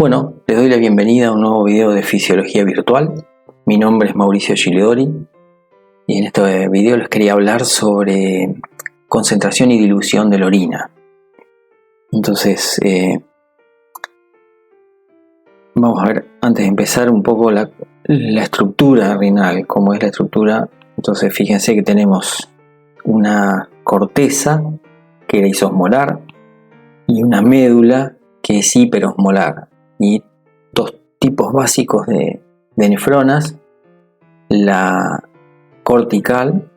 Bueno, les doy la bienvenida a un nuevo video de Fisiología Virtual. Mi nombre es Mauricio Gilidori y en este video les quería hablar sobre concentración y dilución de la orina. Entonces, vamos a ver, antes de empezar un poco la estructura renal, cómo es la estructura. Entonces, fíjense que tenemos una corteza que era isosmolar y una médula que es hiperosmolar, y dos tipos básicos de nefronas: la cortical,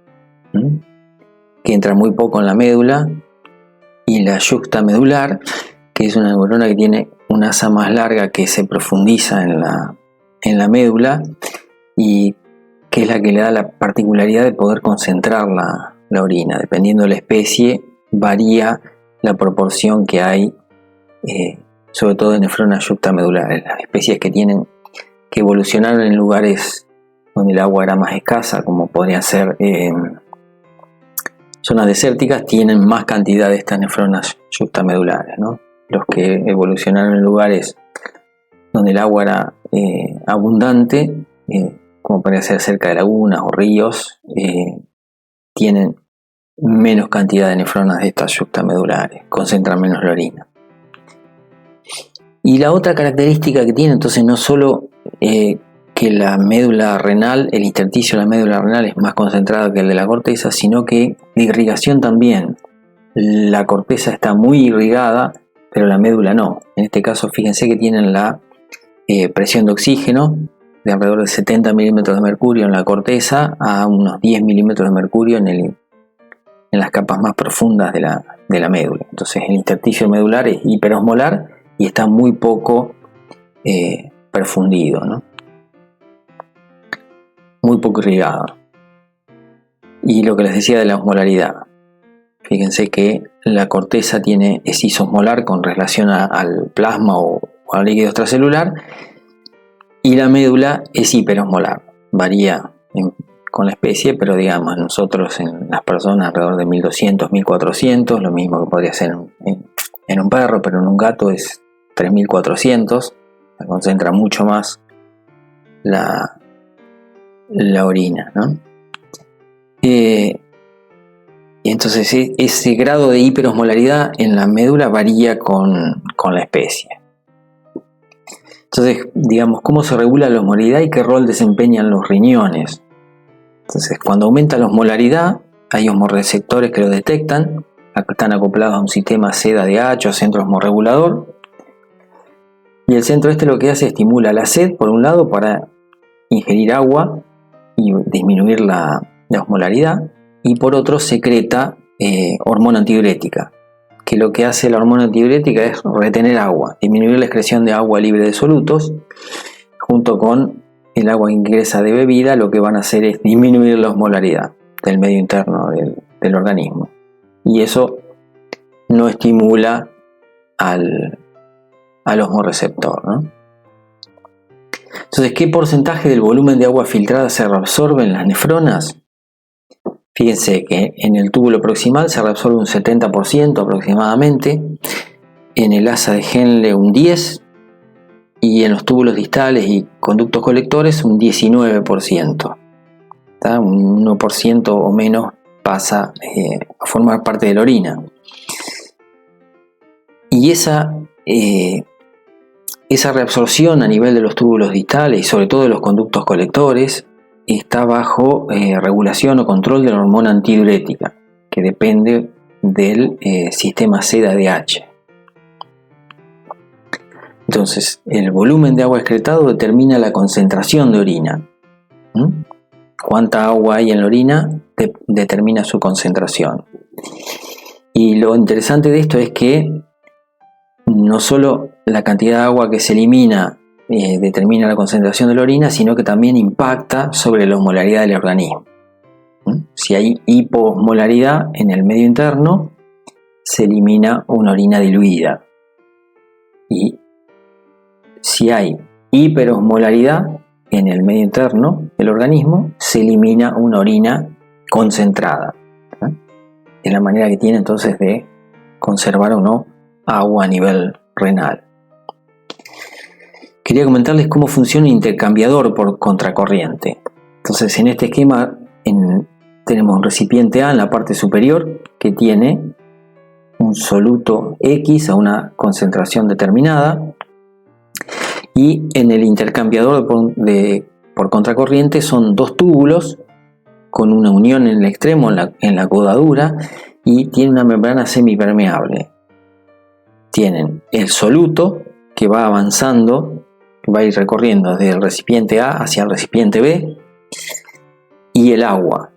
que entra muy poco en la médula, y la yuxtamedular, que es una neurona que tiene una asa más larga que se profundiza en la médula y que es la que le da la particularidad de poder concentrar la orina. Dependiendo de la especie varía la proporción que hay, sobre todo de nefronas yuxtamedulares. Las especies que evolucionaron en lugares donde el agua era más escasa, como podrían ser zonas desérticas, tienen más cantidad de estas nefronas yuxtamedulares, ¿no? Los que evolucionaron en lugares donde el agua era abundante, como podría ser cerca de lagunas o ríos, tienen menos cantidad de nefronas de estas yuxtamedulares, concentran menos la orina. Y la otra característica que tiene, entonces, no solo que la médula renal, el intersticio de la médula renal es más concentrado que el de la corteza, sino que la irrigación también. La corteza está muy irrigada, pero la médula no. En este caso, fíjense que tienen la presión de oxígeno de alrededor de 70 milímetros de mercurio en la corteza a unos 10 milímetros de mercurio en las capas más profundas de la médula. Entonces, el intersticio medular es hiperosmolar y está muy poco perfundido, ¿no? Muy poco irrigado. Y lo que les decía de la osmolaridad, fíjense que la corteza es isosmolar con relación al plasma o al líquido extracelular, y la médula es hiperosmolar. Varía con la especie, pero digamos, nosotros en las personas alrededor de 1200, 1400, lo mismo que podría ser en un perro, pero en un gato es 3400, se concentra mucho más la orina, ¿no? Y entonces ese grado de hiperosmolaridad en la médula varía con la especie. Entonces, digamos, ¿cómo se regula la osmolaridad y qué rol desempeñan los riñones? Entonces, cuando aumenta la osmolaridad, hay osmoreceptores que lo detectan, están acoplados a un sistema CEDA-DH o centro osmorregulador. Y el centro lo que hace es estimula la sed, por un lado, para ingerir agua y disminuir la osmolaridad, y por otro secreta hormona antidiurética, que lo que hace la hormona antidiurética es retener agua, disminuir la excreción de agua libre de solutos. Junto con el agua que ingresa de bebida, lo que van a hacer es disminuir la osmolaridad del medio interno del organismo, y eso no estimula al osmorreceptor, ¿no? Entonces, ¿qué porcentaje del volumen de agua filtrada se reabsorbe en las nefronas? Fíjense que en el túbulo proximal se reabsorbe un 70% aproximadamente, en el asa de Henle un 10%, y en los túbulos distales y conductos colectores un 19%. Un 1% o menos pasa a formar parte de la orina. Y esa reabsorción a nivel de los túbulos distales y sobre todo de los conductos colectores está bajo regulación o control de la hormona antidiurética, que depende del sistema CEDA-DH. Entonces, el volumen de agua excretado determina la concentración de orina. Cuánta agua hay en la orina determina su concentración. Y lo interesante de esto es que no solo la cantidad de agua que se elimina determina la concentración de la orina, sino que también impacta sobre la osmolaridad del organismo. Si hay hipoosmolaridad en el medio interno, se elimina una orina diluida. Y si hay hiperosmolaridad en el medio interno del organismo, se elimina una orina concentrada. Es la manera que tiene entonces de conservar o no agua a nivel renal. quería comentarles cómo funciona un intercambiador por contracorriente. Entonces, en este esquema tenemos un recipiente A en la parte superior que tiene un soluto X a una concentración determinada, y en el intercambiador por contracorriente son dos túbulos con una unión en el extremo, en la codadura, y tiene una membrana semipermeable. Tienen el soluto que va avanzando, va a ir recorriendo desde el recipiente A hacia el recipiente B, y el agua.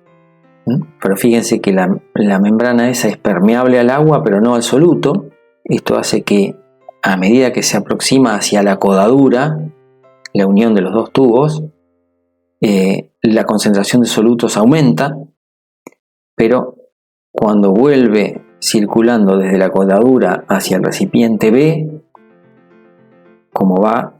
Pero fíjense que la membrana esa es permeable al agua, pero no al soluto. Esto hace que a medida que se aproxima hacia la codadura, la unión de los dos tubos, la concentración de solutos aumenta, pero cuando vuelve circulando desde la codadura hacia el recipiente B, como va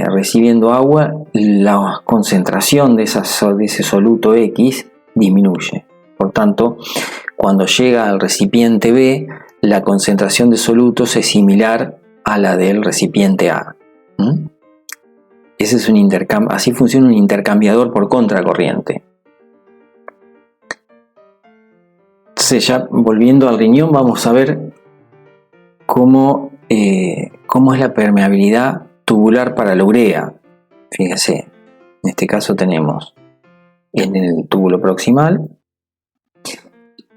recibiendo agua, la concentración de ese soluto X disminuye. Por tanto, cuando llega al recipiente B, la concentración de solutos es similar a la del recipiente A. Ese es así funciona un intercambiador por contracorriente. Entonces, ya volviendo al riñón, vamos a ver cómo es la permeabilidad tubular para la urea. Fíjense, en este caso tenemos en el túbulo proximal,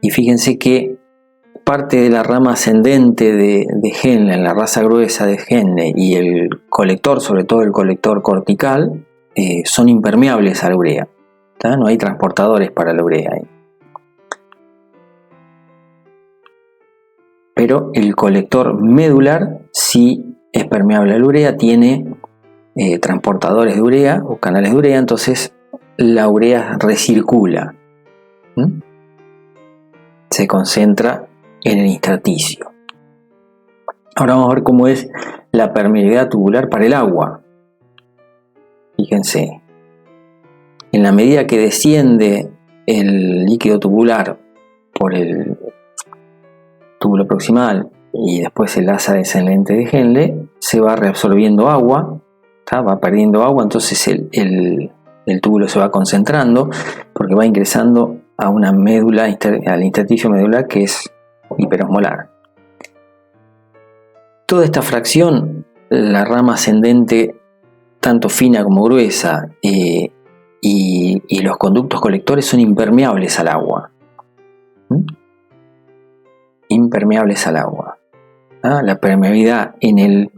y fíjense que parte de la rama ascendente de Henle, en la raza gruesa de Henle, y el colector, sobre todo el colector cortical, son impermeables a la urea. No hay transportadores para la urea ahí. Pero el colector medular sí es permeable a la urea, tiene transportadores de urea o canales de urea, entonces la urea recircula, se concentra en el intersticio. Ahora vamos a ver cómo es la permeabilidad tubular para el agua. Fíjense, en la medida que desciende el líquido tubular por el túbulo proximal y después el asa descendente de Henle, se va reabsorbiendo agua, va perdiendo agua, entonces el túbulo se va concentrando porque va ingresando a una médula, al intersticio medular, que es hiperosmolar. Toda esta fracción, la rama ascendente, tanto fina como gruesa, y los conductos colectores son impermeables al agua. Impermeables al agua. La permeabilidad en el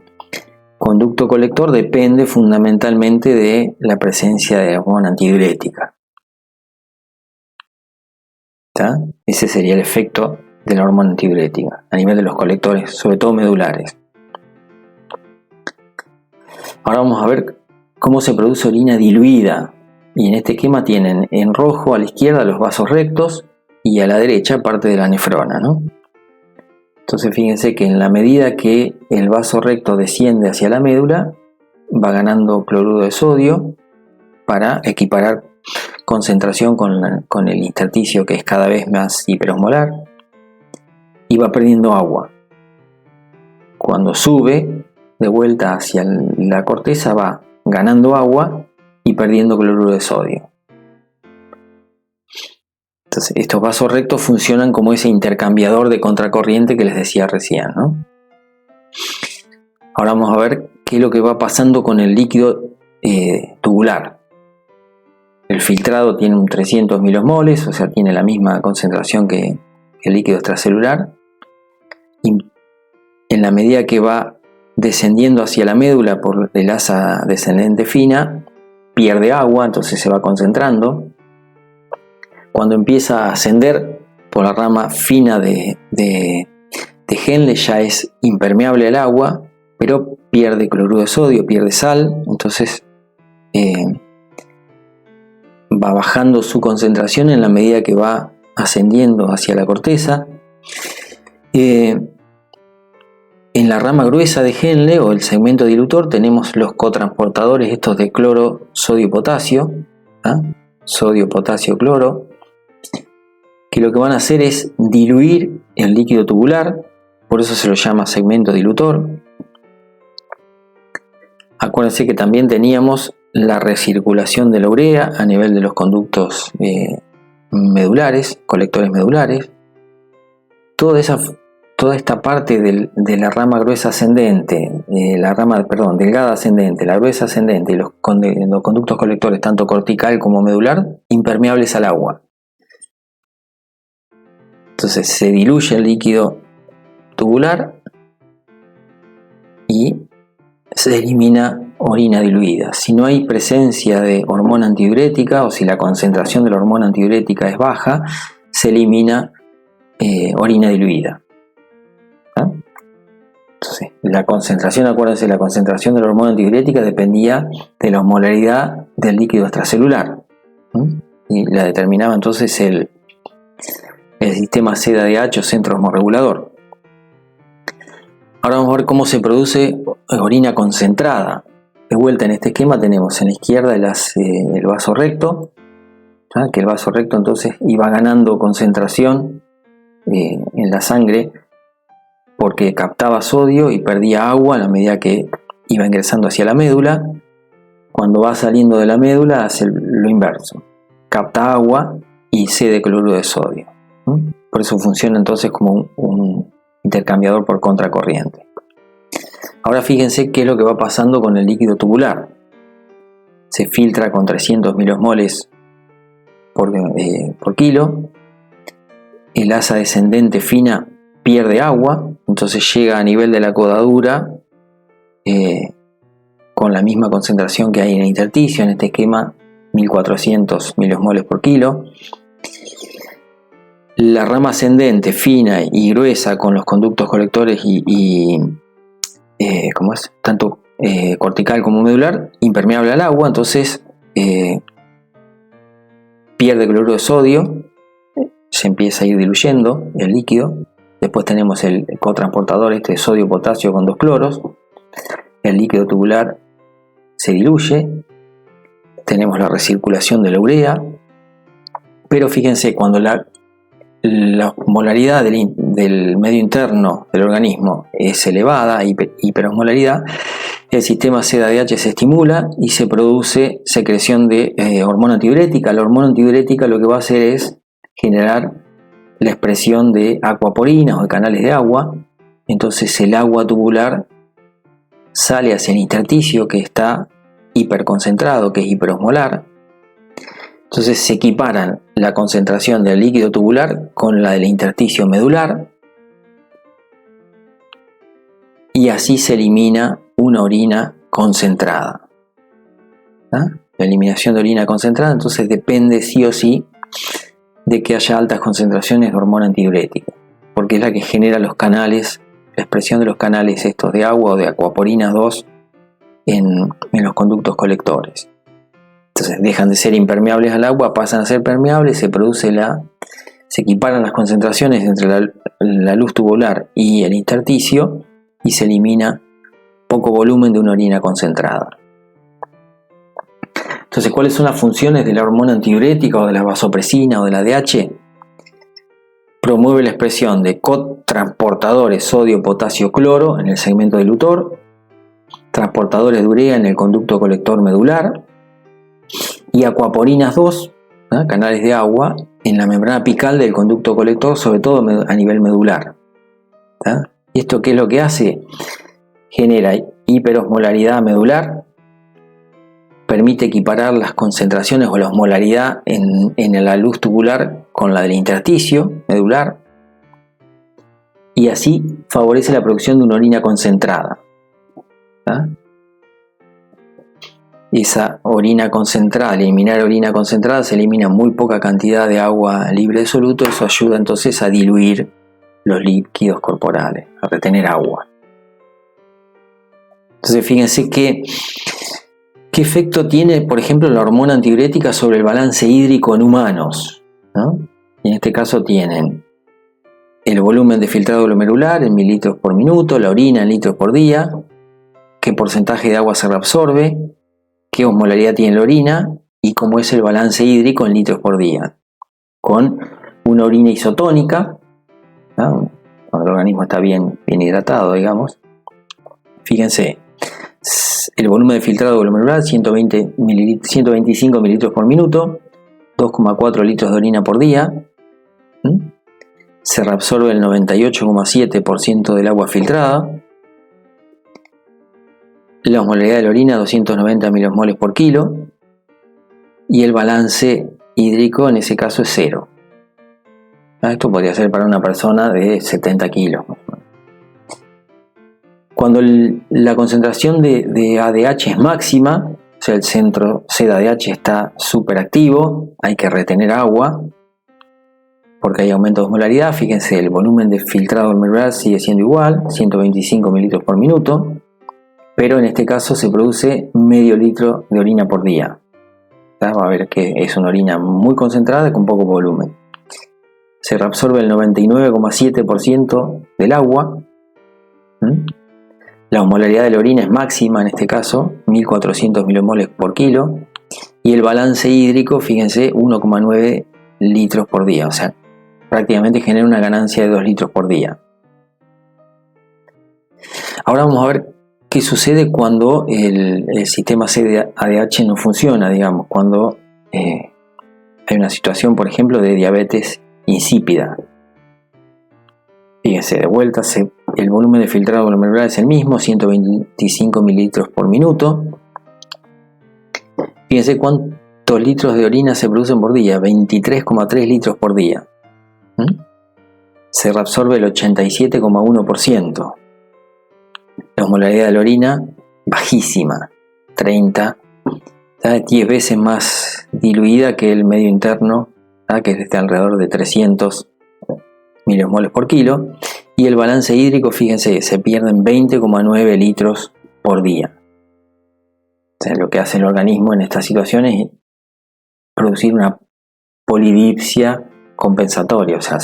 conducto colector depende fundamentalmente de la presencia de hormona antidiurética. Ese sería el efecto de la hormona antidiurética a nivel de los colectores, sobre todo medulares. Ahora vamos a ver cómo se produce orina diluida, y en este esquema tienen en rojo a la izquierda los vasos rectos y a la derecha parte de la nefrona, Entonces fíjense que en la medida que el vaso recto desciende hacia la médula, va ganando cloruro de sodio para equiparar concentración con el intersticio, que es cada vez más hiperosmolar, y va perdiendo agua. Cuando sube de vuelta hacia la corteza, va ganando agua y perdiendo cloruro de sodio. Entonces, estos vasos rectos funcionan como ese intercambiador de contracorriente que les decía recién, Ahora vamos a ver qué es lo que va pasando con el líquido tubular. El filtrado tiene un 300 milosmoles, o sea, tiene la misma concentración que el líquido extracelular. Y en la medida que va descendiendo hacia la médula por el asa descendente fina, pierde agua, entonces se va concentrando. Cuando empieza a ascender por la rama fina de Henle, ya es impermeable al agua, pero pierde cloruro de sodio, pierde sal, entonces va bajando su concentración en la medida que va ascendiendo hacia la corteza. En la rama gruesa de Henle, o el segmento dilutor, tenemos los cotransportadores estos de cloro, sodio, potasio, sodio, potasio, cloro, que lo que van a hacer es diluir el líquido tubular, por eso se lo llama segmento dilutor. Acuérdense que también teníamos la recirculación de la urea a nivel de los conductos medulares, colectores medulares. Toda esta parte de la rama gruesa ascendente, delgada ascendente, la gruesa ascendente y los conductos colectores tanto cortical como medular, impermeables al agua. Entonces se diluye el líquido tubular y se elimina orina diluida. Si no hay presencia de hormona antidiurética o si la concentración de la hormona antidiurética es baja, se elimina orina diluida. Entonces, la concentración, acuérdense, la concentración de la hormona antidiurética dependía de la osmolaridad del líquido extracelular. Y la determinaba entonces el sistema CEDA-DH o centro osmorregulador. Ahora vamos a ver cómo se produce orina concentrada. De vuelta en este esquema tenemos en la izquierda el vaso recto, que el vaso recto entonces iba ganando concentración en la sangre porque captaba sodio y perdía agua a la medida que iba ingresando hacia la médula. Cuando va saliendo de la médula hace lo inverso, capta agua y cede cloruro de sodio. Por eso funciona entonces como un intercambiador por contracorriente. Ahora fíjense qué es lo que va pasando con el líquido tubular. Se filtra con 300 milosmoles por kilo. El asa descendente fina pierde agua, entonces llega a nivel de la codadura con la misma concentración que hay en el intersticio, en este esquema 1400 milosmoles por kilo. La rama ascendente, fina y gruesa, con los conductos colectores tanto cortical como medular, impermeable al agua, entonces pierde cloruro de sodio, se empieza a ir diluyendo el líquido. Después tenemos el cotransportador sodio-potasio con 2 cloros. El líquido tubular se diluye. Tenemos la recirculación de la urea. Pero fíjense, cuando la osmolaridad del medio interno del organismo es elevada, hiperosmolaridad, el sistema CEDA-DH se estimula y se produce secreción de hormona antidiurética. La hormona antidiurética lo que va a hacer es generar la expresión de acuaporinas o de canales de agua. Entonces el agua tubular sale hacia el intersticio, que está hiperconcentrado, que es hiperosmolar. Entonces se equiparan la concentración del líquido tubular con la del intersticio medular y así se elimina una orina concentrada. La eliminación de orina concentrada entonces depende sí o sí de que haya altas concentraciones de hormona antidiurética, porque es la que genera los canales, la expresión de los canales estos de agua o de acuaporinas 2 en los conductos colectores. Entonces dejan de ser impermeables al agua, pasan a ser permeables, se equiparan las concentraciones entre la luz tubular y el intersticio y se elimina poco volumen de una orina concentrada. Entonces, ¿cuáles son las funciones de la hormona antidiurética o de la vasopresina o de la DH? Promueve la expresión de cotransportadores sodio-potasio-cloro en el segmento dilutor, transportadores de urea en el conducto colector medular y acuaporinas 2, canales de agua, en la membrana apical del conducto colector, sobre todo a nivel medular. ¿Y esto qué es lo que hace? Genera hiperosmolaridad medular, permite equiparar las concentraciones o la osmolaridad en la luz tubular con la del intersticio medular y así favorece la producción de una orina concentrada. Esa orina concentrada, al eliminar orina concentrada, se elimina muy poca cantidad de agua libre de soluto. Eso ayuda entonces a diluir los líquidos corporales, a retener agua. Entonces fíjense qué efecto tiene, por ejemplo, la hormona antidiurética sobre el balance hídrico en humanos, Y en este caso tienen el volumen de filtrado glomerular en mililitros por minuto, la orina en litros por día, qué porcentaje de agua se reabsorbe, qué osmolaridad tiene la orina y cómo es el balance hídrico en litros por día, con una orina isotónica, cuando el organismo está bien hidratado, digamos. Fíjense, El volumen de filtrado glomerular 125 mililitros por minuto, 2,4 litros de orina por día. Se reabsorbe el 98,7% del agua filtrada. La osmolaridad de la orina 290 milimoles por kilo. Y el balance hídrico en ese caso es 0. Esto podría ser para una persona de 70 kilos. Cuando la concentración de ADH es máxima, o sea, el centro C de ADH está súper activo, hay que retener agua porque hay aumento de osmolaridad. Fíjense, el volumen de filtrado glomerular sigue siendo igual, 125 mililitros por minuto, pero en este caso se produce medio litro de orina por día. Va a ver que es una orina muy concentrada con poco volumen. Se reabsorbe el 99,7% del agua. La osmolaridad de la orina es máxima en este caso, 1400 milimoles por kilo. Y el balance hídrico, fíjense, 1,9 litros por día. O sea, prácticamente genera una ganancia de 2 litros por día. Ahora vamos a ver qué sucede cuando el sistema C de ADH no funciona, digamos, cuando hay una situación, por ejemplo, de diabetes insípida. Fíjense, de vuelta, el volumen de filtrado glomerular es el mismo, 125 mililitros por minuto. Fíjense cuántos litros de orina se producen por día, 23,3 litros por día. Se reabsorbe el 87,1%. La osmolaridad de la orina, bajísima, 30, 10 veces más diluida que el medio interno, que es de alrededor de 300 milimoles por kilo. Y el balance hídrico, fíjense, se pierden 20,9 litros por día. O sea, lo que hace el organismo en estas situaciones es producir una polidipsia compensatoria, o sea,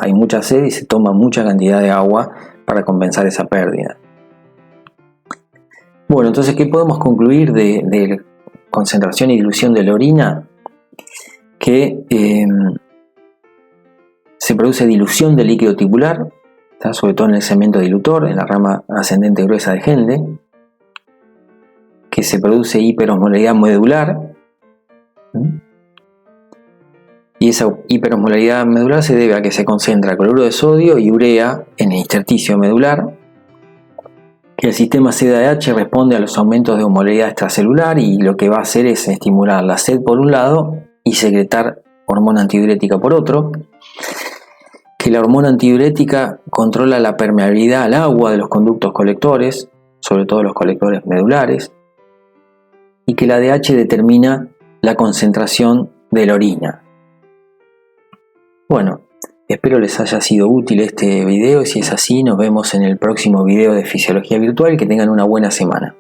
hay mucha sed y se toma mucha cantidad de agua para compensar esa pérdida. Bueno, entonces, ¿qué podemos concluir de concentración y dilución de la orina? Que se produce dilución del líquido tibular, sobre todo en el segmento dilutor, en la rama ascendente gruesa de Henle, que se produce hiperosmolaridad medular, y esa hiperosmolaridad medular se debe a que se concentra cloruro de sodio y urea en el intersticio medular, que el sistema C-ADH responde a los aumentos de osmolaridad extracelular y lo que va a hacer es estimular la sed por un lado y secretar hormona antidiurética por otro, que la hormona antidiurética controla la permeabilidad al agua de los conductos colectores, sobre todo los colectores medulares, y que la ADH determina la concentración de la orina. Bueno, espero les haya sido útil este video y si es así nos vemos en el próximo video de Fisiología Virtual. Que tengan una buena semana.